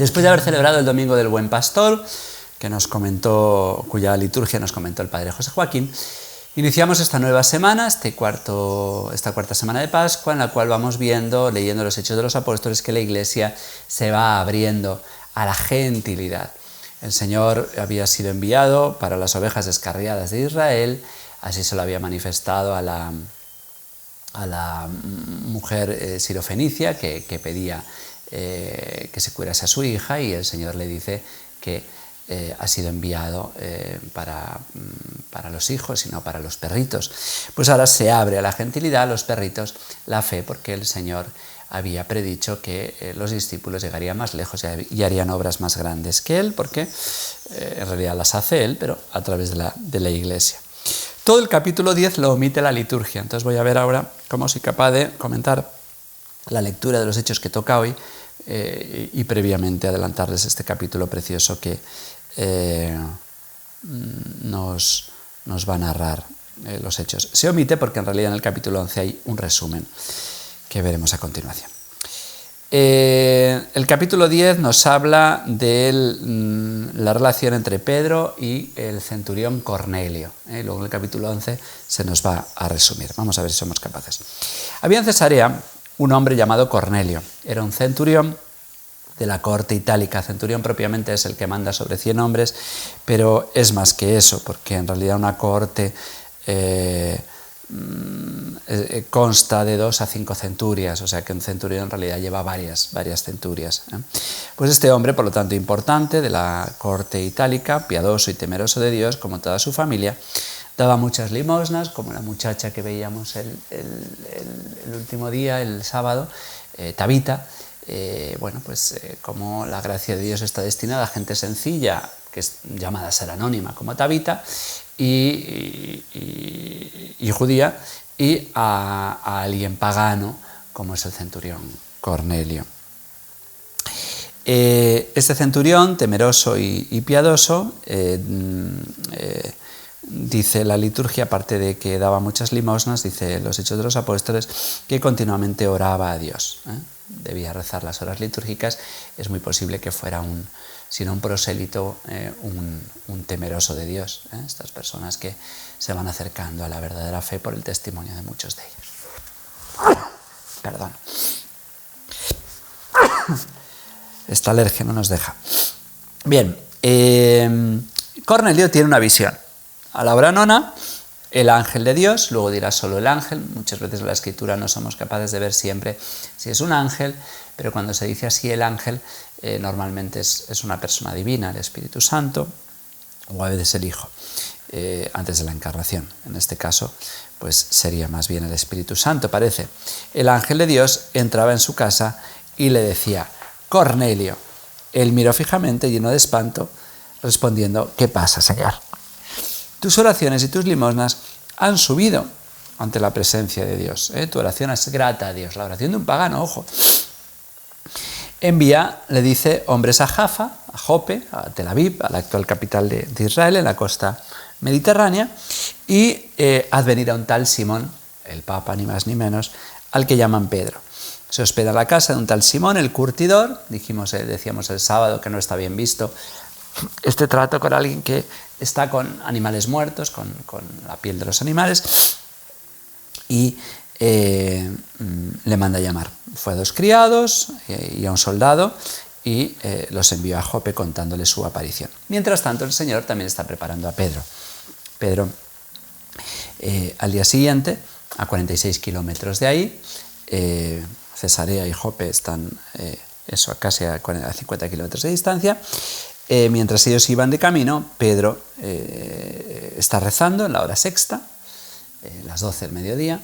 Después de haber celebrado el Domingo del Buen Pastor, cuya liturgia nos comentó el Padre José Joaquín, iniciamos esta nueva semana, esta cuarta semana de Pascua, en la cual vamos leyendo los Hechos de los Apóstoles, que la Iglesia se va abriendo a la gentilidad. El Señor había sido enviado para las ovejas descarriadas de Israel, así se lo había manifestado a la mujer sirofenicia que pedía que se curase a su hija, y el Señor le dice que ha sido enviado para los hijos y no para los perritos. Pues ahora se abre a la gentilidad, a los perritos, la fe, porque el Señor había predicho que los discípulos llegarían más lejos y harían obras más grandes que Él, porque en realidad las hace Él, pero a través de la Iglesia. Todo el capítulo 10 lo omite la liturgia, entonces voy a ver ahora cómo soy capaz de comentar la lectura de los hechos que toca hoy y previamente adelantarles este capítulo precioso que nos va a narrar los hechos. Se omite porque en realidad en el capítulo 11 hay un resumen que veremos a continuación. El capítulo 10 nos habla de la relación entre Pedro y el centurión Cornelio. Luego en el capítulo 11 se nos va a resumir. Vamos a ver si somos capaces. Había en Cesarea un hombre llamado Cornelio. Era un centurión de la corte itálica. Centurión propiamente es el que manda sobre 100 hombres, pero es más que eso, porque en realidad una corte consta de 2 a 5 centurias, o sea que un centurión en realidad lleva varias centurias. Pues este hombre, por lo tanto importante, de la corte itálica, piadoso y temeroso de Dios, como toda su familia, daba muchas limosnas, como la muchacha que veíamos el último día, el sábado, Tabita. Como la gracia de Dios está destinada a gente sencilla, que es llamada a ser anónima, como Tabita, y judía, y a alguien pagano, como es el centurión Cornelio. Este centurión, temeroso y piadoso, dice la liturgia, aparte de que daba muchas limosnas, dice los Hechos de los Apóstoles, que continuamente oraba a Dios. Debía rezar las horas litúrgicas. Es muy posible que fuera si no un prosélito, un temeroso de Dios. Estas personas que se van acercando a la verdadera fe por el testimonio de muchos de ellos. Perdón. Esta alergia no nos deja. Bien, Cornelio tiene una visión. A la hora nona, el ángel de Dios, luego dirá solo el ángel. Muchas veces en la Escritura no somos capaces de ver siempre si es un ángel, pero cuando se dice así el ángel, normalmente es una persona divina, el Espíritu Santo, o a veces el Hijo, antes de la encarnación. En este caso, pues sería más bien el Espíritu Santo, parece. El ángel de Dios entraba en su casa y le decía: Cornelio. Él miró fijamente, lleno de espanto, respondiendo: ¿qué pasa, Señor? Tus oraciones y tus limosnas han subido ante la presencia de Dios. Tu oración es grata a Dios. La oración de un pagano, ojo. Envía, le dice, hombres a Jaffa, a Jope, a Tel Aviv, a la actual capital de Israel, en la costa mediterránea, y haz venir a un tal Simón, el Papa ni más ni menos, al que llaman Pedro. Se hospeda en la casa de un tal Simón, el curtidor. Decíamos el sábado que no está bien visto este trato con alguien que está con animales muertos, con la piel de los animales, y le manda a llamar. Fue a 2 criados y a un soldado y los envió a Jope contándole su aparición. Mientras tanto, el Señor también está preparando a Pedro. Pedro, al día siguiente, a 46 kilómetros de ahí, Cesarea y Jope están casi a 50 kilómetros de distancia. Mientras ellos iban de camino, Pedro está rezando en la hora sexta, las 12 del mediodía,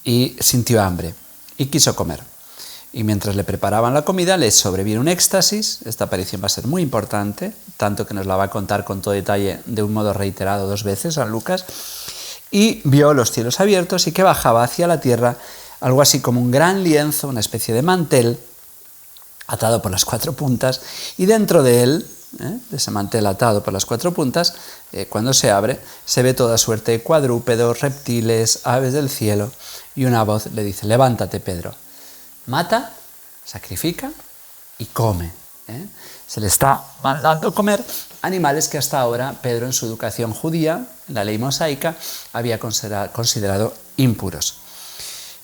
y sintió hambre y quiso comer. Y mientras le preparaban la comida, le sobrevino un éxtasis. Esta aparición va a ser muy importante, tanto que nos la va a contar con todo detalle de un modo reiterado 2 veces San Lucas. Y vio los cielos abiertos y que bajaba hacia la tierra algo así como un gran lienzo, una especie de mantel, atado por las 4 puntas, y dentro de él, de ese mantel atado por las 4 puntas, cuando se abre, se ve toda suerte de cuadrúpedos, reptiles, aves del cielo, y una voz le dice: levántate, Pedro, mata, sacrifica y come. Se le está mandando comer animales que hasta ahora Pedro, en su educación judía, en la ley mosaica, había considerado impuros.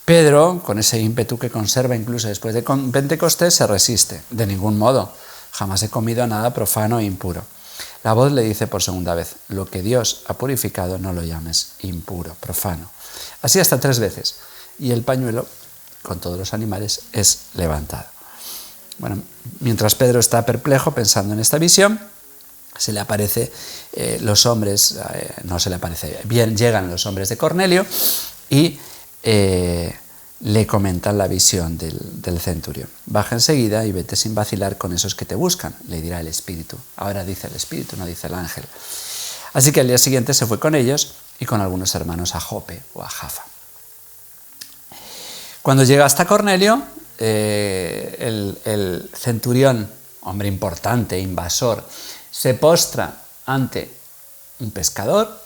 Pedro, con ese ímpetu que conserva incluso después de Pentecostés, se resiste. De ningún modo, jamás he comido nada profano e impuro. La voz le dice por segunda vez: lo que Dios ha purificado no lo llames impuro, profano. Así hasta 3 veces. Y el pañuelo, con todos los animales, es levantado. Bueno, mientras Pedro está perplejo pensando en esta visión, se le aparece los hombres, no se le aparece, bien llegan los hombres de Cornelio y le comentan la visión del centurión. Baja enseguida y vete sin vacilar con esos que te buscan, le dirá el Espíritu. Ahora dice el Espíritu, no dice el ángel. Así que al día siguiente se fue con ellos y con algunos hermanos a Jope o a Jaffa. Cuando llega hasta Cornelio, el centurión, hombre importante, invasor, se postra ante un pescador,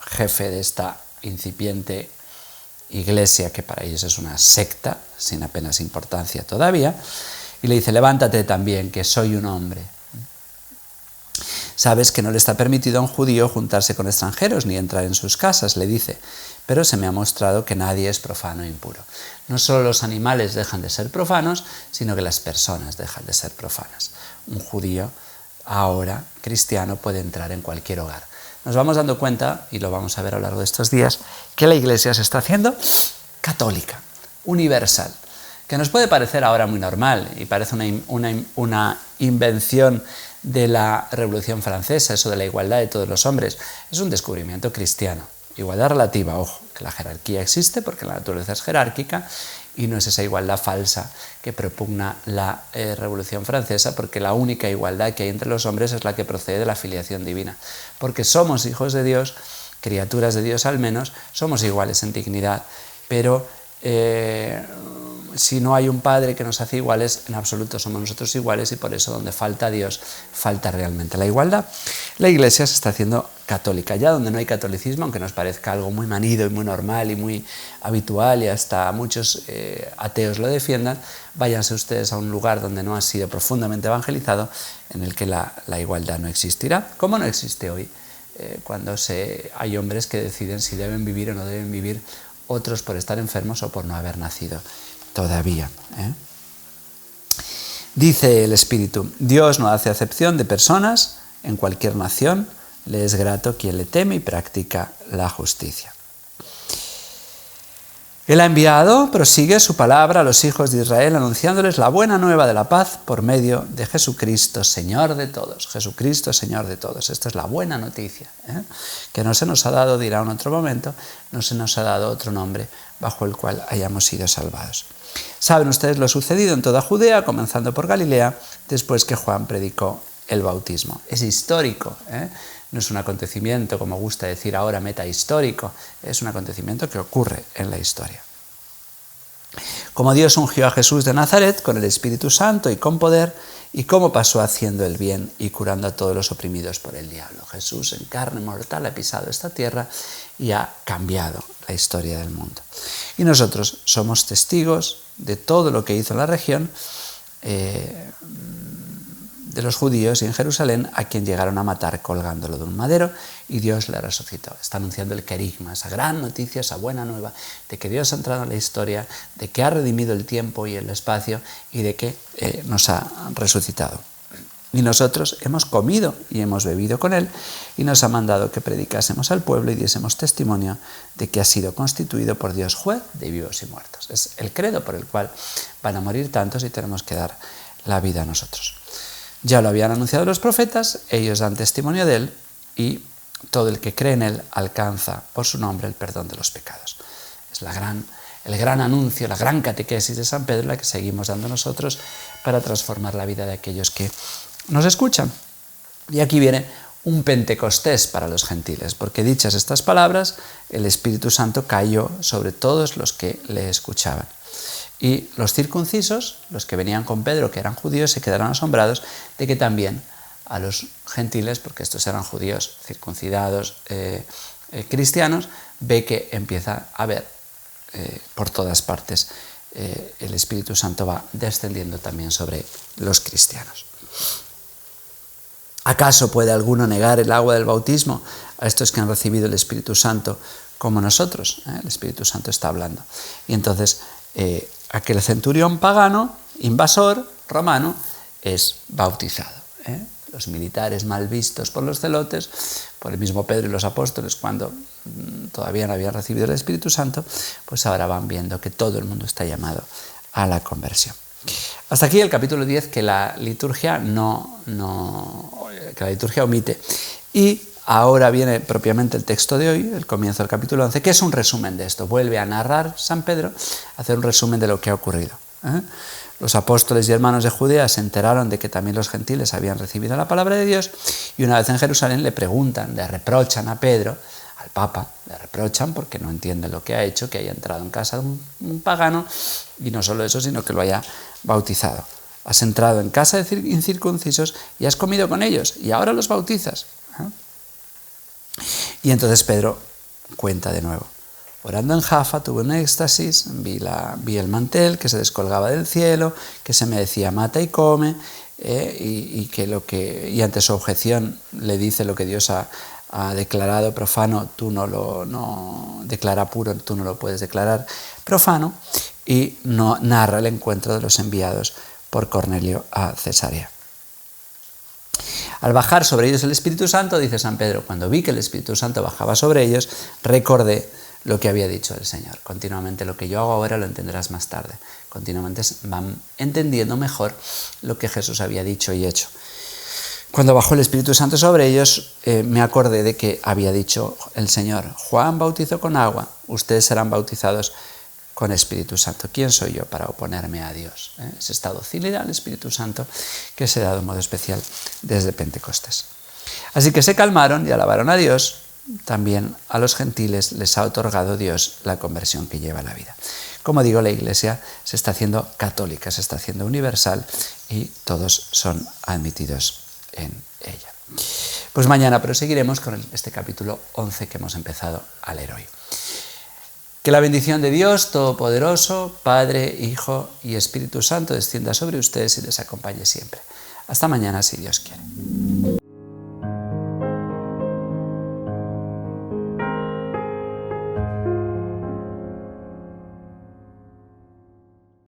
jefe de esta incipiente iglesia que para ellos es una secta, sin apenas importancia todavía, y le dice: levántate también, que soy un hombre. Sabes que no le está permitido a un judío juntarse con extranjeros ni entrar en sus casas, le dice, pero se me ha mostrado que nadie es profano e impuro. No solo los animales dejan de ser profanos, sino que las personas dejan de ser profanas. Un judío, ahora cristiano, puede entrar en cualquier hogar. Nos vamos dando cuenta, y lo vamos a ver a lo largo de estos días, que la Iglesia se está haciendo católica, universal, que nos puede parecer ahora muy normal y parece una invención de la Revolución Francesa, eso de la igualdad de todos los hombres. Es un descubrimiento cristiano. Igualdad relativa, ojo, que la jerarquía existe porque la naturaleza es jerárquica y no es esa igualdad falsa que propugna la Revolución Francesa, porque la única igualdad que hay entre los hombres es la que procede de la filiación divina. Porque somos hijos de Dios, criaturas de Dios al menos, somos iguales en dignidad, pero si no hay un Padre que nos hace iguales, en absoluto somos nosotros iguales, y por eso donde falta Dios, falta realmente la igualdad. La Iglesia se está haciendo católica. Ya donde no hay catolicismo, aunque nos parezca algo muy manido y muy normal y muy habitual, y hasta muchos ateos lo defiendan, váyanse ustedes a un lugar donde no ha sido profundamente evangelizado, en el que la igualdad no existirá, como no existe hoy, cuando hay hombres que deciden si deben vivir o no deben vivir, otros por estar enfermos o por no haber nacido todavía. Dice el Espíritu: Dios no hace acepción de personas, en cualquier nación le es grato quien le teme y practica la justicia. Él ha enviado, prosigue su palabra a los hijos de Israel, anunciándoles la buena nueva de la paz por medio de Jesucristo, Señor de todos. Jesucristo, Señor de todos. Esta es la buena noticia, que no se nos ha dado, dirá en otro momento, no se nos ha dado otro nombre bajo el cual hayamos sido salvados. Saben ustedes lo sucedido en toda Judea, comenzando por Galilea, después que Juan predicó el bautismo. Es histórico, no es un acontecimiento, como gusta decir ahora, metahistórico, es un acontecimiento que ocurre en la historia. Como Dios ungió a Jesús de Nazaret con el Espíritu Santo y con poder, y cómo pasó haciendo el bien y curando a todos los oprimidos por el diablo. Jesús en carne mortal ha pisado esta tierra y ha cambiado la historia del mundo. Y nosotros somos testigos de todo lo que hizo en la región de los judíos y en Jerusalén, a quien llegaron a matar colgándolo de un madero, y Dios le resucitó. Está anunciando el querigma, esa gran noticia, esa buena nueva de que Dios ha entrado en la historia, de que ha redimido el tiempo y el espacio y de que nos ha resucitado. Y nosotros hemos comido y hemos bebido con Él, y nos ha mandado que predicásemos al pueblo y diésemos testimonio de que ha sido constituido por Dios juez de vivos y muertos. Es el credo por el cual van a morir tantos y tenemos que dar la vida a nosotros. Ya lo habían anunciado los profetas, ellos dan testimonio de Él, y todo el que cree en Él alcanza por su nombre el perdón de los pecados. Es el gran anuncio, la gran catequesis de San Pedro, la que seguimos dando nosotros para transformar la vida de aquellos que nos escuchan. Y aquí viene un Pentecostés para los gentiles, porque dichas estas palabras, el Espíritu Santo cayó sobre todos los que le escuchaban. Y los circuncisos, los que venían con Pedro, que eran judíos, se quedaron asombrados de que también a los gentiles, porque estos eran judíos circuncidados, cristianos, ve que empieza a haber por todas partes el Espíritu Santo va descendiendo también sobre los cristianos. ¿Acaso puede alguno negar el agua del bautismo a estos que han recibido el Espíritu Santo como nosotros? El Espíritu Santo está hablando. Y entonces aquel centurión pagano, invasor romano, es bautizado. Los militares mal vistos por los celotes, por el mismo Pedro y los apóstoles, cuando todavía no habían recibido el Espíritu Santo, pues ahora van viendo que todo el mundo está llamado a la conversión. Hasta aquí el capítulo 10 que la liturgia omite. Y ahora viene propiamente el texto de hoy, el comienzo del capítulo 11, que es un resumen de esto. Vuelve a narrar San Pedro, a hacer un resumen de lo que ha ocurrido. Los apóstoles y hermanos de Judea se enteraron de que también los gentiles habían recibido la palabra de Dios y una vez en Jerusalén le preguntan, le reprochan a Pedro, al Papa, le reprochan porque no entiende lo que ha hecho, que haya entrado en casa de un pagano y no solo eso, sino que lo haya bautizado. Has entrado en casa de incircuncisos y has comido con ellos y ahora los bautizas. Y entonces Pedro cuenta de nuevo. Orando en Jaffa tuve un éxtasis, vi el mantel que se descolgaba del cielo, que se me decía mata y come, y ante su objeción le dice lo que Dios ha declarado profano, tú no declara puro, tú no lo puedes declarar profano, y no narra el encuentro de los enviados por Cornelio a Cesarea. Al bajar sobre ellos el Espíritu Santo, dice San Pedro, cuando vi que el Espíritu Santo bajaba sobre ellos, recordé lo que había dicho el Señor. Continuamente lo que yo hago ahora lo entenderás más tarde. Continuamente van entendiendo mejor lo que Jesús había dicho y hecho. Cuando bajó el Espíritu Santo sobre ellos, me acordé de que había dicho el Señor, Juan bautizó con agua, ustedes serán bautizados con Espíritu Santo. ¿Quién soy yo para oponerme a Dios? Es esta docilidad al Espíritu Santo que se ha dado de modo especial desde Pentecostés. Así que se calmaron y alabaron a Dios. También a los gentiles les ha otorgado Dios la conversión que lleva a la vida. Como digo, la Iglesia se está haciendo católica, se está haciendo universal y todos son admitidos en ella. Pues mañana proseguiremos con este capítulo 11 que hemos empezado a leer hoy. Que la bendición de Dios Todopoderoso, Padre, Hijo y Espíritu Santo descienda sobre ustedes y les acompañe siempre. Hasta mañana si Dios quiere.